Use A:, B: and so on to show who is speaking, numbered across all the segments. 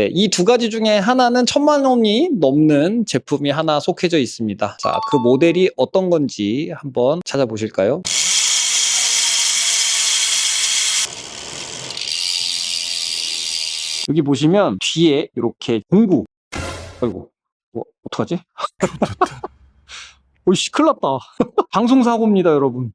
A: 네, 이 두 가지 중에 하나는 1000만 원이 넘는 제품이 하나 속해져 있습니다. 자, 그 모델이 어떤 건지 한번 찾아보실까요? 여기 보시면 뒤에 이렇게 공구. 아이고, 어떡하지? 오이씨, 큰일 났다. 방송사고입니다, 여러분.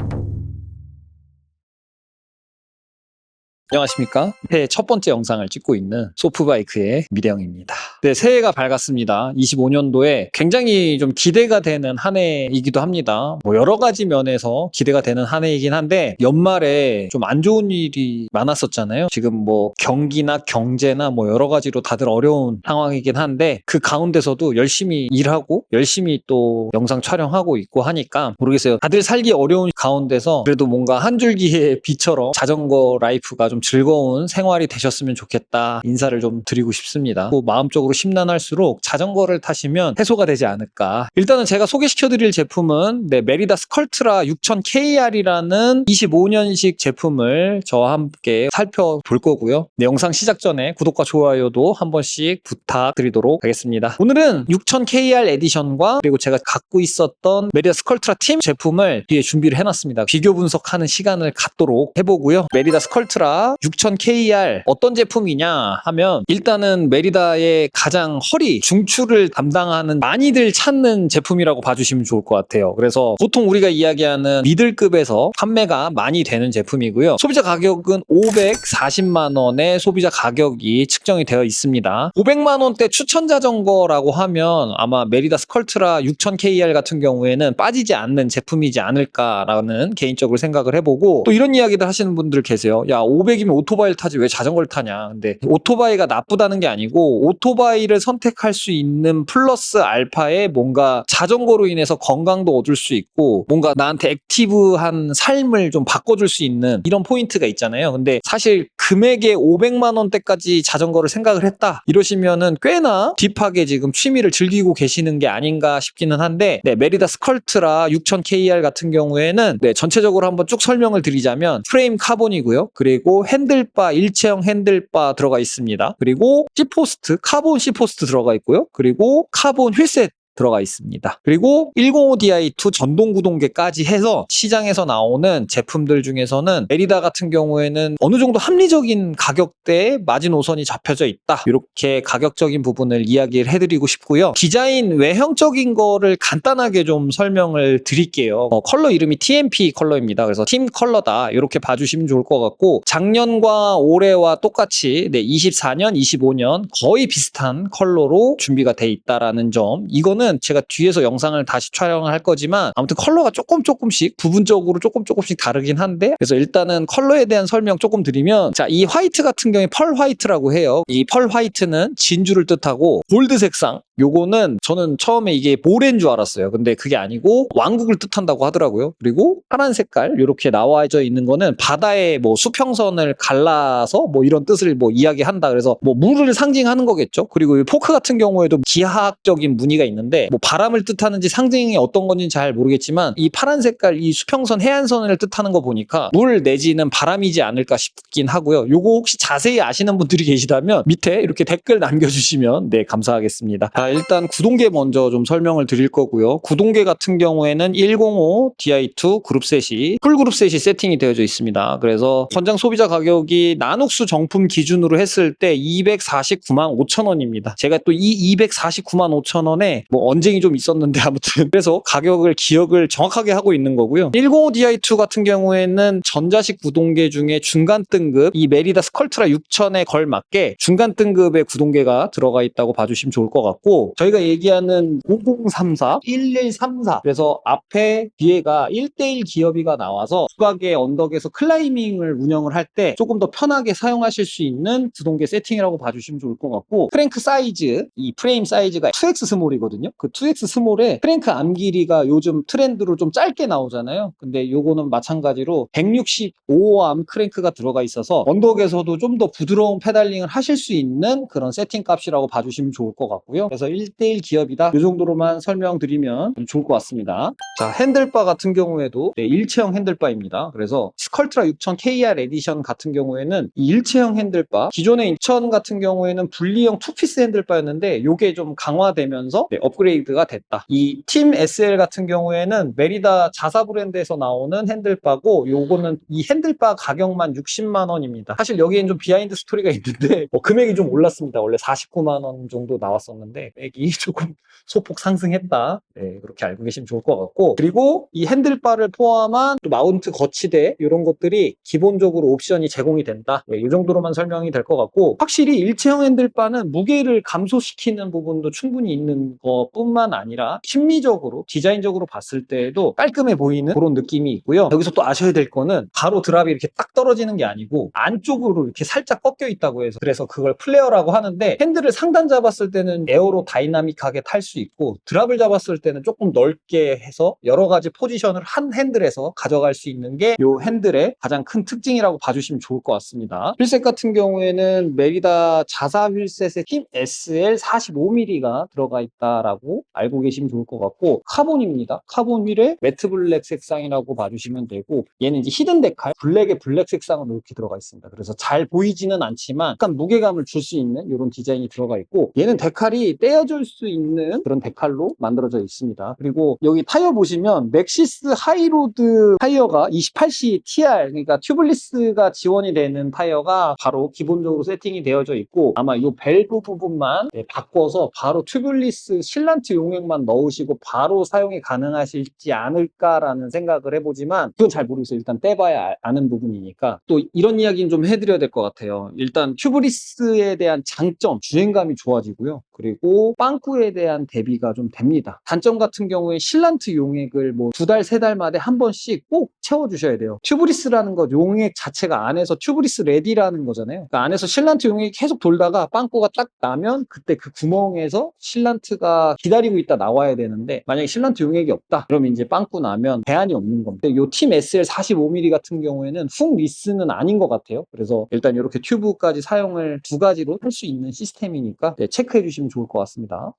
A: 안녕하십니까? 새해 첫 번째 영상을 찍고 있는 소프바이크의 미래영입니다. 네, 새해가 밝았습니다. 25년도에 굉장히 좀 기대가 되는 한 해이기도 합니다. 뭐 여러 가지 면에서 기대가 되는 한 해이긴 한데 연말에 좀 안 좋은 일이 많았었잖아요. 지금 뭐 경기나 경제나 뭐 여러 가지로 다들 어려운 상황이긴 한데 그 가운데서도 열심히 일하고 열심히 또 영상 촬영하고 있고 하니까 모르겠어요. 다들 살기 어려운 가운데서 그래도 뭔가 한 줄기의 비처럼 자전거 라이프가 좀 즐거운 생활이 되셨으면 좋겠다 인사를 좀 드리고 싶습니다. 또 마음적으로 심란할수록 자전거를 타시면 해소가 되지 않을까. 일단은 제가 소개시켜드릴 제품은 메리다 스컬트라 6000KR이라는 25년식 제품을 저와 함께 살펴볼 거고요. 영상 시작 전에 구독과 좋아요도 한 번씩 부탁드리도록 하겠습니다. 오늘은 6000KR 에디션과 그리고 제가 갖고 있었던 메리다 스컬트라 팀 제품을 뒤에 준비를 해놨습니다. 비교 분석하는 시간을 갖도록 해보고요. 메리다 스컬트라 6000KR 어떤 제품이냐 하면 일단은 메리다의 가장 허리 중추를 담당하는 많이들 찾는 제품이라고 봐주시면 좋을 것 같아요. 그래서 보통 우리가 이야기하는 미들급에서 판매가 많이 되는 제품이고요. 소비자 가격은 540만 원의 소비자 가격이 측정이 되어 있습니다. 500만 원대 추천 자전거라고 하면 아마 메리다 스컬트라 6000KR 같은 경우에는 빠지지 않는 제품이지 않을까라는 개인적으로 생각을 해보고 또 이런 이야기들 하시는 분들 계세요. 야, 500이면 오토바이를 타지 왜 자전거를 타냐. 근데 오토바이가 나쁘다는 게 아니고 오토바이를 선택할 수 있는 플러스 알파에 뭔가 자전거로 인해서 건강도 얻을 수 있고 뭔가 나한테 액티브한 삶을 좀 바꿔줄 수 있는 이런 포인트가 있잖아요. 근데 사실 금액에 500만 원대까지 자전거를 생각을 했다 이러시면은 꽤나 딥하게 지금 취미를 즐기고 계시는 게 아닌가 싶기는 한데 메리다 스컬트라 6000KR 같은 경우에는 전체적으로 한번 쭉 설명을 드리자면 프레임 카본이고요. 그리고 핸들바, 일체형 핸들바 들어가 있습니다. 그리고 C포스트, 카본 C포스트 들어가 있고요. 그리고 카본 휠셋 들어가 있습니다. 그리고 105Di2 전동 구동계까지 해서 시장에서 나오는 제품들 중에서는 메리다 같은 경우에는 어느 정도 합리적인 가격대에 마지노선이 잡혀져 있다. 이렇게 가격적인 부분을 이야기를 해드리고 싶고요. 디자인 외형적인 거를 간단하게 좀 설명을 드릴게요. 컬러 이름이 TMP 컬러입니다. 그래서 팀 컬러다. 이렇게 봐주시면 좋을 것 같고 작년과 올해와 똑같이 24년, 25년 거의 비슷한 컬러로 준비가 돼 있다라는 점. 이거는 제가 뒤에서 영상을 다시 촬영을 할 거지만 아무튼 컬러가 조금씩 부분적으로 조금씩 다르긴 한데 그래서 일단은 컬러에 대한 설명 조금 드리면 자, 이 화이트 같은 경우에 펄 화이트라고 해요. 이 펄 화이트는 진주를 뜻하고 골드 색상 요거는 저는 처음에 이게 모래인 줄 알았어요. 근데 그게 아니고 왕국을 뜻한다고 하더라고요. 그리고 파란 색깔 이렇게 나와져 있는 거는 바다의 뭐 수평선을 갈라서 뭐 이런 뜻을 뭐 이야기한다. 그래서 뭐 물을 상징하는 거겠죠. 그리고 이 포크 같은 경우에도 기하학적인 무늬가 있는데 뭐 바람을 뜻하는지 상징이 어떤 건지 잘 모르겠지만 이 파란 색깔 이 수평선 해안선을 뜻하는 거 보니까 물 내지는 바람이지 않을까 싶긴 하고요. 요거 혹시 자세히 아시는 분들이 계시다면 밑에 이렇게 댓글 남겨주시면 감사하겠습니다. 일단 구동계 먼저 좀 설명을 드릴 거고요. 구동계 같은 경우에는 105Di2 그룹셋이 풀그룹셋이 세팅이 되어져 있습니다. 그래서 권장 소비자 가격이 나눅스 정품 기준으로 했을 때 249만 5천 원입니다. 제가 또 이 249만 5천 원에 뭐 언쟁이 좀 있었는데 아무튼 그래서 가격을 기억을 정확하게 하고 있는 거고요. 105Di2 같은 경우에는 전자식 구동계 중에 중간 등급 이 메리다 스컬트라 6000에 걸맞게 중간 등급의 구동계가 들어가 있다고 봐주시면 좋을 것 같고 저희가 얘기하는 5034, 1134 그래서 앞에 뒤에가 1대1 기어비가 나와서 두각의 언덕에서 클라이밍을 운영을 할 때 조금 더 편하게 사용하실 수 있는 구동계 세팅이라고 봐주시면 좋을 것 같고 프랭크 사이즈, 이 프레임 사이즈가 2X 스몰이거든요. 그 2X 스몰에 크랭크 암 길이가 요즘 트렌드로 좀 짧게 나오잖아요. 근데 요거는 마찬가지로 165암 크랭크가 들어가 있어서 언덕에서도 좀 더 부드러운 페달링을 하실 수 있는 그런 세팅 값이라고 봐주시면 좋을 것 같고요. 그래서 1대1 기업이다. 이 정도로만 설명드리면 좋을 것 같습니다. 자, 핸들바 같은 경우에도 일체형 핸들바입니다. 그래서 스컬트라 6000 KR 에디션 같은 경우에는 이 일체형 핸들바, 기존의 2000 같은 경우에는 분리형 투피스 핸들바였는데 이게 좀 강화되면서 업그레이드가 됐다. 이 팀 SL 같은 경우에는 메리다 자사 브랜드에서 나오는 핸들바고 요거는 이 핸들바 가격만 60만 원입니다. 사실 여기엔 좀 비하인드 스토리가 있는데 금액이 좀 올랐습니다. 원래 49만 원 정도 나왔었는데 금액이 조금 소폭 상승했다. 네, 그렇게 알고 계시면 좋을 것 같고, 그리고 이 핸들바를 포함한 또 마운트 거치대 이런 것들이 기본적으로 옵션이 제공이 된다. 네, 이 정도로만 설명이 될 것 같고, 확실히 일체형 핸들바는 무게를 감소시키는 부분도 충분히 있는 것뿐만 아니라 심미적으로 디자인적으로 봤을 때에도 깔끔해 보이는 그런 느낌이 있고요. 여기서 또 아셔야 될 거는 바로 드랍이 이렇게 딱 떨어지는 게 아니고 안쪽으로 이렇게 살짝 꺾여 있다고 해서, 그래서 그걸 플레어라고 하는데, 핸들을 상단 잡았을 때는 에어로 다이나믹하게 탈 수 있고 드랍을 잡았을 때는 조금 넓게 해서 여러 가지 포지션을 한 핸들에서 가져갈 수 있는 게 이 핸들의 가장 큰 특징이라고 봐주시면 좋을 것 같습니다. 휠셋 같은 경우에는 메리다 자사 휠셋에 팀 SL 45mm가 들어가 있다라고 알고 계시면 좋을 것 같고, 카본입니다. 카본 휠에 매트 블랙 색상이라고 봐주시면 되고, 얘는 이제 히든 데칼, 블랙에 블랙 색상으로 이렇게 들어가 있습니다. 그래서 잘 보이지는 않지만 약간 무게감을 줄 수 있는 이런 디자인이 들어가 있고, 얘는 데칼이 떼어줄 수 있는 그런 데칼로 만들어져 있습니다. 그리고 여기 타이어 보시면 맥시스 하이로드 타이어가 28C TR, 그러니까 튜블리스가 지원이 되는 타이어가 바로 기본적으로 세팅이 되어져 있고, 아마 이 밸브 부분만 바꿔서 바로 튜블리스 실란트 용액만 넣으시고 바로 사용이 가능하실지 않을까라는 생각을 해보지만 그건 잘 모르겠어요. 일단 떼봐야 아는 부분이니까. 또 이런 이야기는 좀 해드려야 될 것 같아요. 일단 튜블리스에 대한 장점, 주행감이 좋아지고요. 그리고 빵꾸에 대한 대비가 좀 됩니다. 단점 같은 경우에 실란트 용액을 뭐 2달, 3달 만에 한 번씩 꼭 채워주셔야 돼요. 튜브리스라는 거 용액 자체가 안에서 튜브리스 레디라는 거잖아요. 그러니까 안에서 실란트 용액이 계속 돌다가 빵꾸가 딱 나면 그때 그 구멍에서 실란트가 기다리고 있다 나와야 되는데, 만약에 실란트 용액이 없다 그러면 이제 빵꾸 나면 대안이 없는 겁니다. 이 팀 SL 45mm 같은 경우에는 훅 리스는 아닌 것 같아요. 그래서 일단 이렇게 튜브까지 사용을 두 가지로 할 수 있는 시스템이니까 체크해 주시면 좋을 것 같습니다.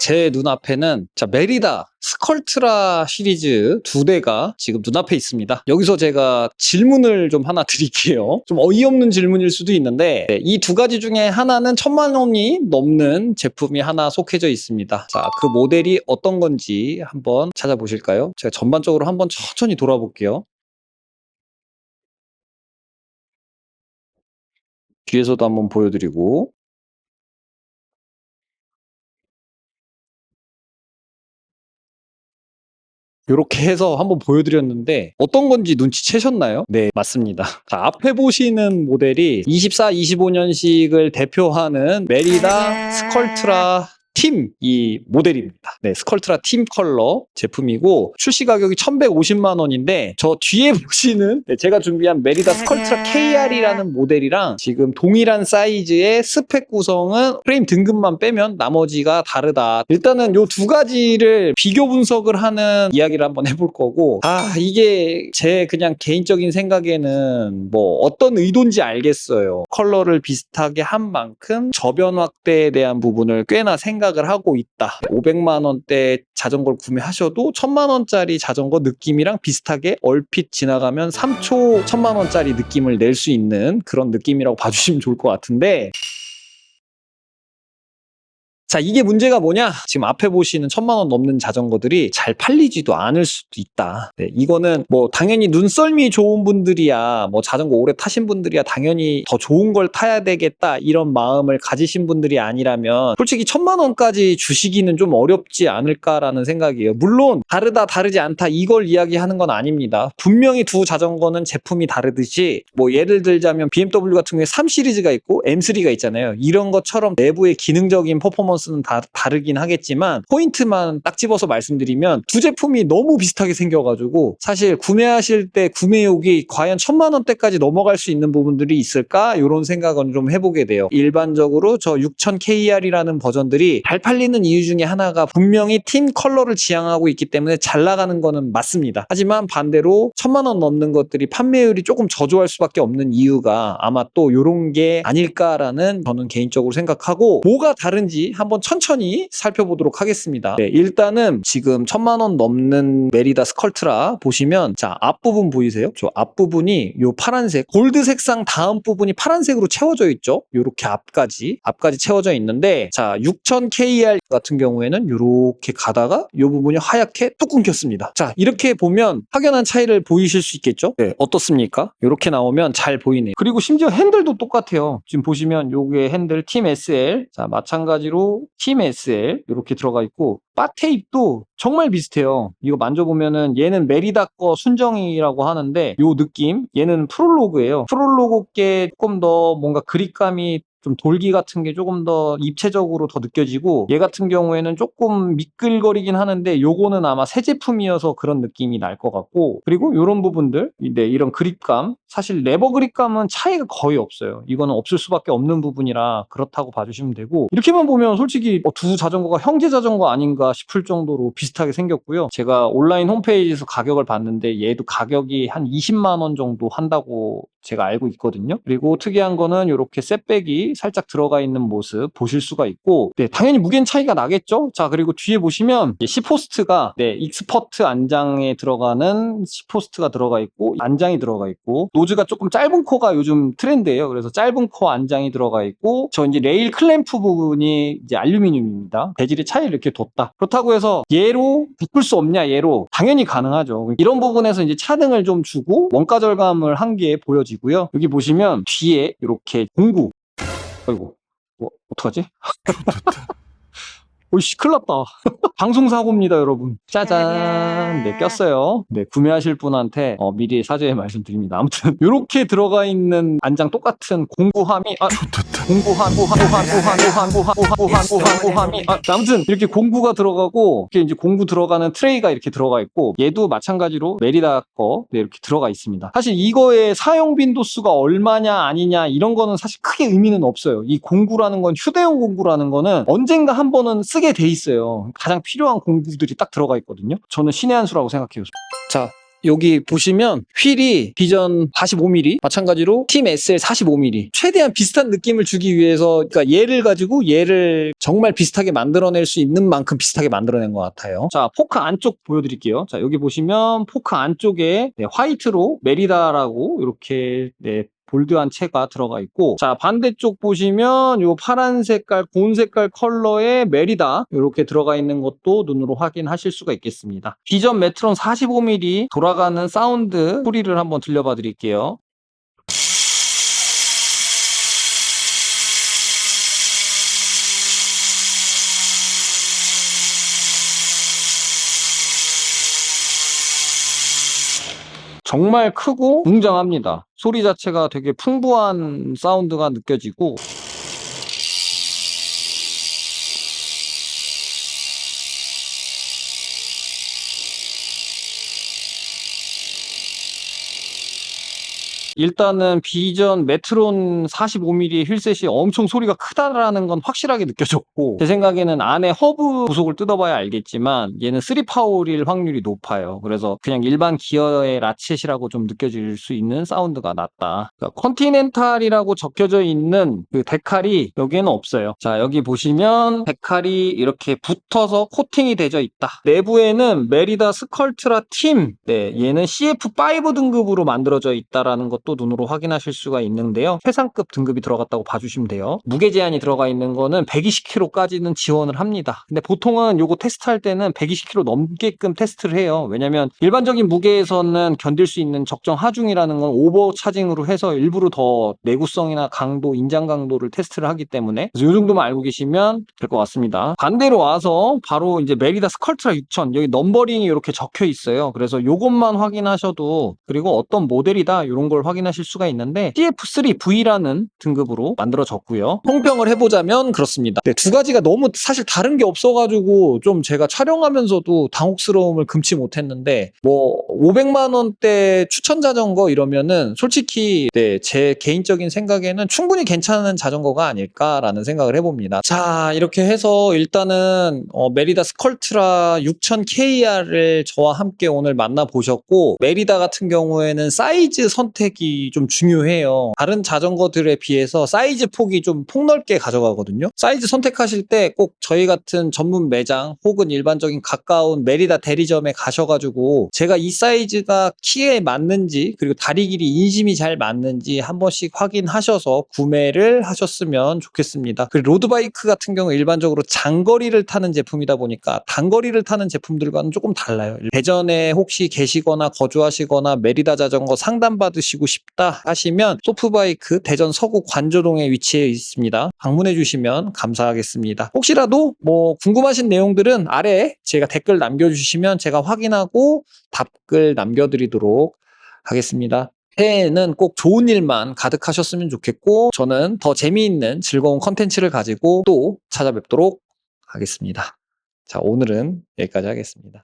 A: 제 눈앞에는 메리다 스컬트라 시리즈 2대가 지금 눈앞에 있습니다. 여기서 제가 질문을 좀 하나 드릴게요. 좀 어이없는 질문일 수도 있는데, 이 두 가지 중에 하나는 1000만 원이 넘는 제품이 하나 속해져 있습니다. 자, 그 모델이 어떤 건지 한번 찾아보실까요? 제가 전반적으로 한번 천천히 돌아볼게요. 뒤에서도 한번 보여드리고, 이렇게 해서 한번 보여드렸는데 어떤 건지 눈치채셨나요? 네, 맞습니다. 자, 앞에 보시는 모델이 24, 25년식을 대표하는 메리다 스컬트라 팀 이 모델입니다. 네, 스컬트라 팀 컬러 제품이고 출시 가격이 1150만 원인데, 저 뒤에 보시는 제가 준비한 메리다 스컬트라 KR이라는 모델이랑 지금 동일한 사이즈의 스펙 구성은 프레임 등급만 빼면 나머지가 다르다. 일단은 요 두 가지를 비교 분석을 하는 이야기를 한번 해볼 거고, 이게 제 그냥 개인적인 생각에는 뭐 어떤 의도인지 알겠어요. 컬러를 비슷하게 한 만큼 저변 확대에 대한 부분을 꽤나 생각을 하고 있다. 500만 원대 자전거를 구매하셔도 1000만 원짜리 자전거 느낌이랑 비슷하게 얼핏 지나가면 3초 1000만 원짜리 느낌을 낼 수 있는 그런 느낌이라고 봐주시면 좋을 것 같은데, 자, 이게 문제가 뭐냐? 지금 앞에 보시는 1000만 원 넘는 자전거들이 잘 팔리지도 않을 수도 있다. 네, 이거는 뭐 당연히 눈썰미 좋은 분들이야, 뭐 자전거 오래 타신 분들이야 당연히 더 좋은 걸 타야 되겠다 이런 마음을 가지신 분들이 아니라면 솔직히 1000만 원까지 주시기는 좀 어렵지 않을까라는 생각이에요. 물론 다르다 다르지 않다 이걸 이야기하는 건 아닙니다. 분명히 두 자전거는 제품이 다르듯이, 뭐 예를 들자면 BMW 같은 경우에 3 시리즈가 있고 M3가 있잖아요. 이런 것처럼 내부의 기능적인 퍼포먼스 퍼포먼스는 다 다르긴 하겠지만 포인트만 딱 집어서 말씀드리면 두 제품이 너무 비슷하게 생겨가지고 사실 구매하실 때 구매욕이 과연 1000만원대까지 넘어갈 수 있는 부분들이 있을까? 이런 생각은 좀 해보게 돼요. 일반적으로 저 6000KR이라는 버전들이 잘 팔리는 이유 중에 하나가 분명히 팀 컬러를 지향하고 있기 때문에 잘 나가는 거는 맞습니다. 하지만 반대로 1000만원 넘는 것들이 판매율이 조금 저조할 수밖에 없는 이유가 아마 또 이런 게 아닐까라는 저는 개인적으로 생각하고, 뭐가 다른지 한번 천천히 살펴보도록 하겠습니다. 네, 일단은 지금 1000만원 넘는 메리다 스컬트라 보시면, 자, 앞부분 보이세요? 저 앞부분이 요 파란색 골드 색상 다음 부분이 파란색으로 채워져 있죠. 요렇게 앞까지 채워져 있는데, 자, 6000KR 같은 경우에는 요렇게 가다가 요 부분이 하얗게 뚝 끊겼습니다. 자, 이렇게 보면 확연한 차이를 보이실 수 있겠죠? 네, 어떻습니까? 이렇게 나오면 잘 보이네요. 그리고 심지어 핸들도 똑같아요. 지금 보시면 요게 핸들 팀 SL, 자, 마찬가지로 팀 SL 이렇게 들어가 있고, 바 테이프도 정말 비슷해요. 이거 만져보면은 얘는 메리다 거 순정이라고 하는데 요 느낌, 얘는 프롤로그예요. 프롤로그께 조금 더 뭔가 그립감이 좀 돌기 같은 게 조금 더 입체적으로 더 느껴지고, 얘 같은 경우에는 조금 미끌거리긴 하는데 요거는 아마 새 제품이어서 그런 느낌이 날 것 같고, 그리고 이런 부분들, 네, 이런 그립감, 사실 레버 그립감은 차이가 거의 없어요. 이거는 없을 수밖에 없는 부분이라 그렇다고 봐주시면 되고, 이렇게만 보면 솔직히 두 자전거가 형제 자전거 아닌가 싶을 정도로 비슷하게 생겼고요. 제가 온라인 홈페이지에서 가격을 봤는데 얘도 가격이 한 20만 원 정도 한다고 제가 알고 있거든요. 그리고 특이한 거는 이렇게 셋백이 살짝 들어가 있는 모습 보실 수가 있고, 네, 당연히 무게는 차이가 나겠죠. 자, 그리고 뒤에 보시면 C포스트가, 네, 익스퍼트 안장에 들어가는 C포스트가 들어가 있고, 안장이 들어가 있고, 노즈가 조금 짧은 코가 요즘 트렌드예요. 그래서 짧은 코 안장이 들어가 있고, 저 이제 레일 클램프 부분이 이제 알루미늄입니다. 재질의 차이를 이렇게 뒀다. 그렇다고 해서 얘로 바꿀 수 없냐, 얘로 당연히 가능하죠. 이런 부분에서 이제 차등을 좀 주고 원가 절감을 한 게 보여지고요. 여기 보시면 뒤에 이렇게 공구, 아이고, 어떡하지? 오이씨, 큰일 났다. 방송사고입니다, 여러분. 짜잔. 네, 꼈어요. 네, 구매하실 분한테 미리 사죄의 말씀드립니다. 아무튼 이렇게 들어가 있는 안장 똑같은 공구함이, 공구함이, 아무튼 이렇게 공구가 들어가고, 이렇게 이제 공구 들어가는 트레이가 이렇게 들어가 있고, 얘도 마찬가지로 메리다 거, 네, 이렇게 들어가 있습니다. 사실 이거의 사용 빈도수가 얼마냐 아니냐 이런 거는 사실 크게 의미는 없어요. 이 공구라는 건, 휴대용 공구라는 거는 언젠가 한 번은 쓰게 돼 있어요. 가장 필요한 공구들이 딱 들어가 있거든요. 저는 신의 한 수라고 생각해요. 자, 여기 보시면 휠이 비전 45mm, 마찬가지로 팀 SL 45mm. 최대한 비슷한 느낌을 주기 위해서, 그러니까 얘를 가지고 얘를 정말 비슷하게 만들어낼 수 있는 만큼 비슷하게 만들어낸 것 같아요. 자, 포크 안쪽 보여드릴게요. 자, 여기 보시면 포크 안쪽에, 네, 화이트로 메리다라고 이렇게, 네, 볼드한 채가 들어가 있고, 자, 반대쪽 보시면 요 파란 색깔, 고운 색깔 컬러의 메리다 이렇게 들어가 있는 것도 눈으로 확인하실 수가 있겠습니다. 비전 메트론 45mm 돌아가는 사운드 소리를 한번 들려봐 드릴게요. 정말 크고 웅장합니다. 소리 자체가 되게 풍부한 사운드가 느껴지고, 일단은 비전 메트론 45mm 휠셋이 엄청 소리가 크다라는 건 확실하게 느껴졌고, 제 생각에는 안에 허브 부속을 뜯어봐야 알겠지만 얘는 3파워일 확률이 높아요. 그래서 그냥 일반 기어의 라쳇이라고 좀 느껴질 수 있는 사운드가 났다. 그러니까 컨티넨탈이라고 적혀져 있는 그 데칼이 여기에는 없어요. 자, 여기 보시면 데칼이 이렇게 붙어서 코팅이 되어 있다. 내부에는 메리다 스컬트라 팀, 네, 얘는 CF5 등급으로 만들어져 있다라는 것도 눈으로 확인하실 수가 있는데요. 최상급 등급이 들어갔다고 봐주시면 돼요. 무게 제한이 들어가 있는 거는 120kg까지는 지원을 합니다. 근데 보통은 요거 테스트할 때는 120kg 넘게끔 테스트를 해요. 왜냐면 일반적인 무게에서는 견딜 수 있는 적정 하중이라는 건 오버 차징으로 해서 일부러 더 내구성이나 강도, 인장 강도를 테스트를 하기 때문에, 그래서 요 정도만 알고 계시면 될 것 같습니다. 반대로 와서 바로 이제 메리다 스컬트라 6000, 여기 넘버링이 이렇게 적혀 있어요. 그래서 요것만 확인하셔도, 그리고 어떤 모델이다 이런 걸 확인 확인하실 수가 있는데 TF3V라는 등급으로 만들어졌고요. 총평을 해보자면 그렇습니다. 네, 두 가지가 너무 사실 다른 게 없어가지고 좀 제가 촬영하면서도 당혹스러움을 금치 못했는데 뭐 500만 원대 추천 자전거 이러면은 솔직히 네, 제 개인적인 생각에는 충분히 괜찮은 자전거가 아닐까라는 생각을 해봅니다. 자, 이렇게 해서 일단은 메리다 스컬트라 6000KR을 저와 함께 오늘 만나보셨고, 메리다 같은 경우에는 사이즈 선택이 좀 중요해요. 다른 자전거들에 비해서 사이즈 폭이 좀 폭넓게 가져가거든요. 사이즈 선택하실 때 꼭 저희 같은 전문 매장 혹은 일반적인 가까운 메리다 대리점에 가셔가지고 제가 이 사이즈가 키에 맞는지 그리고 다리 길이 인심이 잘 맞는지 한 번씩 확인하셔서 구매를 하셨으면 좋겠습니다. 그리고 로드바이크 같은 경우 일반적으로 장거리를 타는 제품이다 보니까 단거리를 타는 제품들과는 조금 달라요. 대전에 혹시 계시거나 거주하시거나 메리다 자전거 상담받으시고 싶다 하시면 소프바이크 대전 서구 관조동에 위치해 있습니다. 방문해 주시면 감사하겠습니다. 혹시라도 뭐 궁금하신 내용들은 아래에 제가 댓글 남겨주시면 제가 확인하고 답글 남겨드리도록 하겠습니다. 새해에는 꼭 좋은 일만 가득하셨으면 좋겠고 저는 더 재미있는 즐거운 컨텐츠를 가지고 또 찾아뵙도록 하겠습니다. 자, 오늘은 여기까지 하겠습니다.